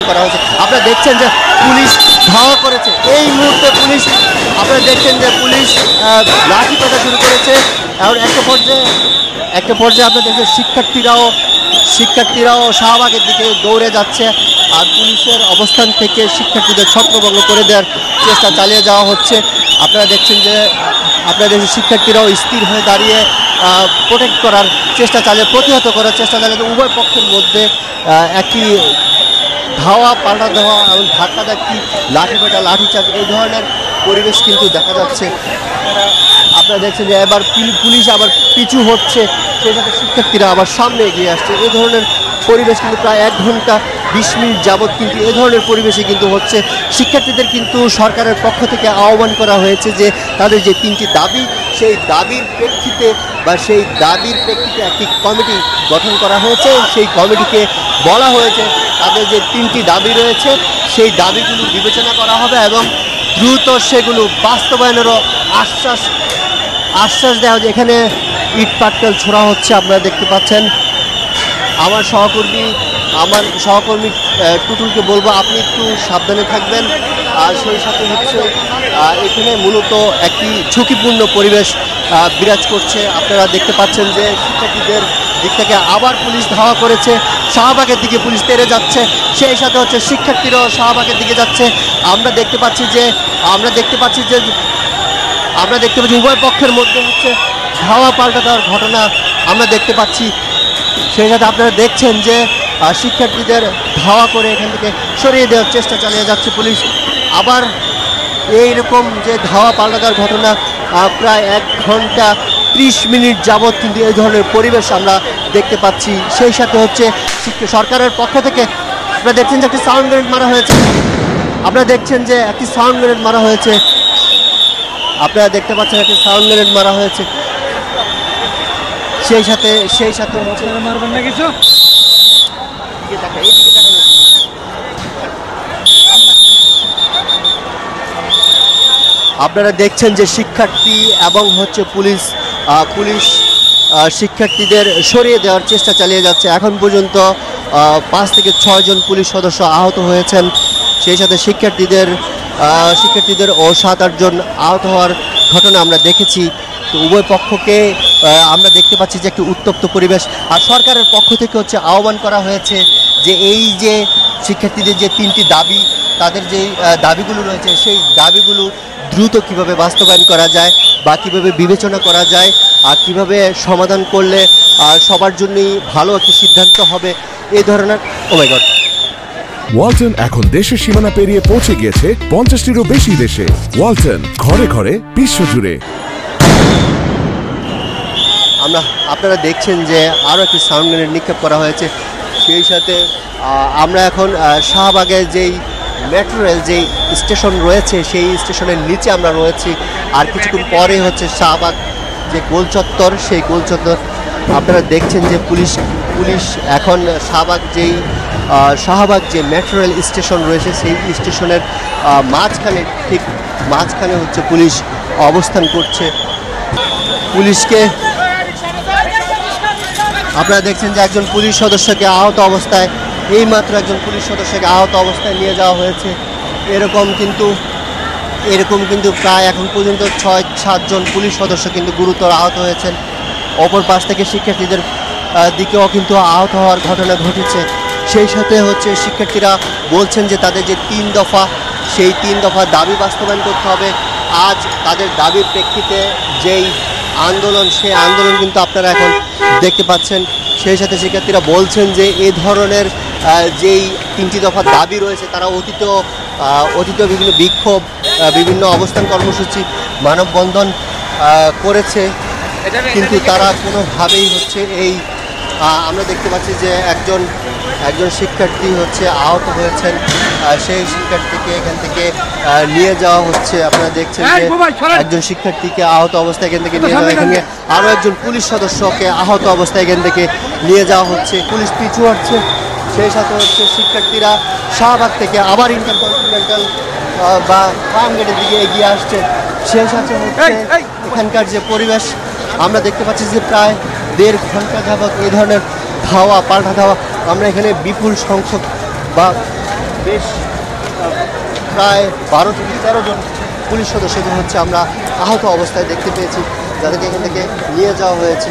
করা হয়েছে। আপনারা দেখছেন যে পুলিশ ধাওয়া করেছে, এই মুহূর্তে পুলিশ আপনারা দেখছেন যে পুলিশ লাঠি পেটা শুরু করেছে। এবং একটা পর্যায়ে আপনারা দেখছেন শিক্ষার্থীরাও শাহবাগের দিকে দৌড়ে যাচ্ছে। আর পুলিশের অবস্থান থেকে শিক্ষার্থীদের ছত্রভঙ্গ করে দেওয়ার চেষ্টা চালিয়ে যাওয়া হচ্ছে। আপনারা দেখছেন যে শিক্ষার্থীরাও স্থির হয়ে দাঁড়িয়ে প্রোটেক্ট করার চেষ্টা প্রতিহত করার চেষ্টা চালিয়ে উভয় পক্ষের মধ্যে একটি ধাওয়া পাল্টা দেওয়া এবং ধাক্কা ধাক্কি লাঠিপেটা লাঠিচার্জ এই ধরনের পরিবেশ কিন্তু দেখা যাচ্ছে। আপনারা দেখছেন যে এবার পুলিশ আবার পিছু হচ্ছে, সেই সাথে শিক্ষার্থীরা আবার সামনে এগিয়ে আসছে। এই ধরনের পরিবেশ কিন্তু প্রায় 1 ঘন্টা 20 মিনিট যাবৎ কিন্তু এই ধরনের পরিবেশে কিন্তু হচ্ছে। শিক্ষার্থীদের কিন্তু সরকারের পক্ষ থেকে আহ্বান করা হয়েছে যে তাদের যে 3টি দাবি, সেই দাবির প্রেক্ষিতে একটি কমিটি গঠন করা হয়েছে। সেই কমিটিকে বলা হয়েছে তাদের যে 3টি দাবি রয়েছে সেই দাবিগুলো বিবেচনা করা হবে এবং দ্রুত সেগুলো বাস্তবায়নেরও আশ্বাস দেওয়া হয়। এখানে ইট পাটকেল ছোড়া হচ্ছে, আপনারা দেখতে পাচ্ছেন। আমার সহকর্মী টুটুলকে বলবো আপনি একটু সাবধানে থাকবেন। আর সেই সাথে হচ্ছে এখানে মূলত একটি ঝুঁকিপূর্ণ পরিবেশ বিরাজ করছে। আপনারা দেখতে পাচ্ছেন যে শিক্ষার্থীদের দিক থেকে আবার পুলিশ ধাওয়া করেছে, শাহবাগের দিকে পুলিশ তেড়ে যাচ্ছে। সেই সাথে হচ্ছে শিক্ষার্থীরাও শাহবাগের দিকে যাচ্ছে। আমরা দেখতে পাচ্ছি যে উভয় পক্ষের মধ্যে হচ্ছে ধাওয়া পাল্টা দেওয়ার ঘটনা আমরা দেখতে পাচ্ছি। সেই সাথে আপনারা দেখছেন যে শিক্ষার্থীদের ধাওয়া করে এখান থেকে সরিয়ে দেওয়ার চেষ্টা চালিয়ে যাচ্ছে পুলিশ। আবার এইরকম যে ধাওয়া পাল্টা দেওয়ার ঘটনা প্রায় 1 ঘন্টা 30 মিনিট যাবৎ কিন্তু এই ধরনের পরিবেশ আমরা দেখতে পাচ্ছি। সেই সাথে হচ্ছে সরকারের পক্ষ থেকে আপনারা দেখছেন যে একটি সাউন্ড গ্রেনেড মারা হয়েছে। আপনারা দেখতে পাচ্ছেন একটি সাউন্ড গ্রেনেড মারা হয়েছে। সেই সাথে মারবেন না কিছু। আপনারা দেখছেন যে শিক্ষার্থী এবং হচ্ছে পুলিশ শিক্ষার্থীদের সরিয়ে দেওয়ার চেষ্টা চালিয়ে যাচ্ছে। এখন পর্যন্ত 5 থেকে 6 জন পুলিশ সদস্য আহত হয়েছেন। সেই সাথে শিক্ষার্থীদের 7-8 জন আহত হওয়ার ঘটনা আমরা দেখেছি। তো উভয় পক্ষকে আমরা দেখতে পাচ্ছি যে একটি উত্তপ্ত পরিবেশ। আর সরকারের পক্ষ থেকে হচ্ছে আহ্বান করা হয়েছে যে এই যে শিক্ষার্থীদের যে 3টি দাবি, তাদের যেই দাবিগুলো রয়েছে সেই দাবিগুলো দ্রুত কিভাবে বাস্তবায়ন করা যায় বা কিভাবে বিবেচনা করা যায় আর কিভাবে সমাধান করলে সবার জন্যই ভালো একটি সিদ্ধান্ত হবে, এই ধরনের। ও মাই গড, ওয়ালটন এখন দেশের সীমানা পেরিয়ে পৌঁছে গিয়েছে 50টিরও বেশি দেশে। ওয়ালটন, ঘরে ঘরে বিশ্বজুড়ে। আপনারা দেখছেন যে আরও একটি সাউন্ড গ্রেনেড নিক্ষেপ করা হয়েছে। সেই সাথে আমরা এখন শাহবাগের যেই মেট্রো রেল যেই স্টেশন রয়েছে সেই স্টেশনের নিচে আমরা রয়েছি। আর কিছুক্ষণ পরে হচ্ছে শাহবাগ যে গোলচত্বর, সেই গোলচত্বর আপনারা দেখছেন যে পুলিশ এখন শাহবাগ যে মেট্রো রেল স্টেশন রয়েছে সেই স্টেশনের মাঝখানে হচ্ছে পুলিশ অবস্থান করছে। পুলিশকে আপনারা দেখছেন যে একজন পুলিশ সদস্যকে আহত অবস্থায় নিয়ে যাওয়া হয়েছে। এরকম কিন্তু প্রায় এখন পর্যন্ত 6-7 জন পুলিশ সদস্য কিন্তু গুরুতর আহত হয়েছেন। অপর পাশ থেকে শিক্ষার্থীদের দিকেও কিন্তু আহত হওয়ার ঘটনা ঘটেছে। সেই সাথে হচ্ছে শিক্ষার্থীরা বলছেন যে তাদের যে 3 দফা, সেই 3 দফা দাবি বাস্তবায়ন করতে হবে। আজ তাদের দাবির প্রেক্ষিতে যেই আন্দোলন, সেই আন্দোলন কিন্তু আপনারা এখন দেখতে পাচ্ছেন। সেই সাথে শিক্ষার্থীরা বলছেন যে এই ধরনের যেই 3টি দফা দাবি রয়েছে তারা অতীত বিভিন্ন বিক্ষোভ, বিভিন্ন অবস্থান কর্মসূচি, মানববন্ধন করেছে, কিন্তু তারা কোনোভাবেই হচ্ছে আমরা দেখতে পাচ্ছি যে একজন শিক্ষার্থী হচ্ছে আহত হয়েছেন। সেই শিক্ষার্থীকে এখান থেকে নিয়ে যাওয়া হচ্ছে। আপনারা দেখছেন যে একজন শিক্ষার্থীকে আহত অবস্থায় এখান থেকে নিয়ে যাওয়া, এখানে আরও একজন পুলিশ সদস্যকে আহত অবস্থায় এখান থেকে নিয়ে যাওয়া হচ্ছে। পুলিশ পিছু হচ্ছে। সেই সাথে হচ্ছে শিক্ষার্থীরা শাহবাগ থেকে আবার ইন্টারকন্টিনেন্টাল বা ফার্ম গেটের দিকে এগিয়ে আসছে। সেই সাথে হচ্ছে এখানকার যে পরিবেশ আমরা দেখতে পাচ্ছি যে প্রায় 1.5 ঘন্টা যাবৎ এই ধরনের ধাওয়া পাল্টা ধাওয়া। আমরা এখানে বিপুল সংখ্যক বা বেশ প্রায় 12 থেকে 13 জন পুলিশ সদস্যকে হচ্ছে আমরা আহত অবস্থায় দেখতে পেয়েছি, যাদেরকে এখান থেকে নিয়ে যাওয়া হয়েছে।